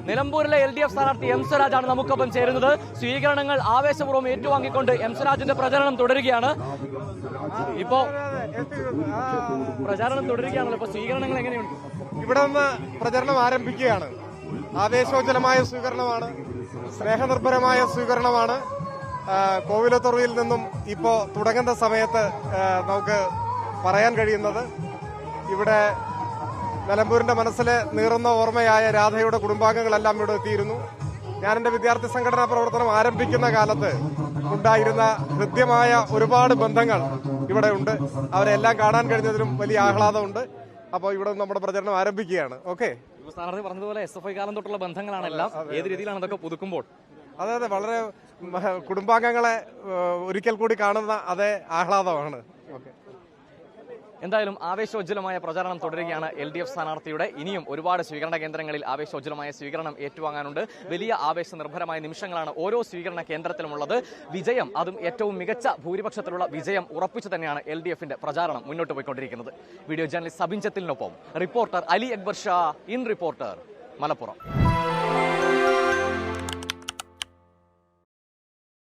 നിലമ്പൂരിലെ LDF സ്ഥാനാർത്ഥി M സ്വരാജാണ് നമുക്കൊപ്പം ചേരുന്നത്. സ്വീകരണങ്ങൾ ആവേശപൂർവ്വം ഏറ്റുവാങ്ങിക്കൊണ്ട് എം സ്വരാജിന്റെ പ്രചരണം തുടരുകയാണ്. ഇപ്പോ പ്രചാരണം തുടരുകയാണല്ലോ, ഇപ്പൊ സ്വീകരണങ്ങൾ എങ്ങനെയുണ്ട്? ഇവിടെ നിന്ന് പ്രചരണം ആരംഭിക്കുകയാണ്. ആവേശോജ്വലമായ സ്വീകരണമാണ്, സ്നേഹനിർഭരമായ സ്വീകരണമാണ്. കോവിലത്തുറയിൽ നിന്നും ഇപ്പോൾ തുടങ്ങുന്ന സമയത്ത് നമുക്ക് പറയാൻ കഴിയുന്നത്, ഇവിടെ നിലമ്പൂരിന്റെ മനസ്സിൽ നീറുന്ന ഓർമ്മയായ രാധയുടെ കുടുംബാംഗങ്ങളെല്ലാം ഇവിടെ എത്തിയിരുന്നു. ഞാൻ എന്റെ വിദ്യാർത്ഥി സംഘടനാ പ്രവർത്തനം ആരംഭിക്കുന്ന കാലത്ത് ഉണ്ടായിരുന്ന ഹൃദ്യമായ ഒരുപാട് ബന്ധങ്ങൾ ഇവിടെ ഉണ്ട്. അവരെല്ലാം കാണാൻ കഴിഞ്ഞതിലും വലിയ ആഹ്ലാദമുണ്ട്. അപ്പോൾ ഇവിടെ നമ്മുടെ പ്രചരണം ആരംഭിക്കുകയാണ്. ഓക്കെ, സ്ഥാനാർത്ഥി പറഞ്ഞതുപോലെ SFI കാലം തൊട്ടുള്ള ബന്ധങ്ങളാണ് എല്ലാം. ഏത് രീതിയിലാണ് അതൊക്കെ പുതുക്കുമ്പോൾ? അതെ, വളരെ കുടുംബാംഗങ്ങളെ ഒരിക്കൽ കൂടി കാണുന്ന അതേ ആഹ്ലാദമാണ്. ഓക്കെ, എന്തായാലും ആവേശോജ്വലമായ പ്രചാരണം തുടരുകയാണ് LDF സ്ഥാനാർത്ഥിയുടെ. ഇനിയും ഒരുപാട് സ്വീകരണ കേന്ദ്രങ്ങളിൽ ആവേശോജ്വലമായ സ്വീകരണം ഏറ്റുവാങ്ങാനുണ്ട്. വലിയ ആവേശനിർഭരമായ നിമിഷങ്ങളാണ് ഓരോ സ്വീകരണ കേന്ദ്രത്തിലുമുള്ളത്. വിജയം, അതും ഏറ്റവും മികച്ച ഭൂരിപക്ഷത്തിലുള്ള വിജയം ഉറപ്പിച്ചു തന്നെയാണ് LDFന്റെ പ്രചാരണം മുന്നോട്ട് പോയിക്കൊണ്ടിരിക്കുന്നത്. വീഡിയോ ജേർണലിസ്റ്റ് സബിൻ ചെത്തിലിനൊപ്പം reporter Ali Akbar Shah, in reporter, Malappuram.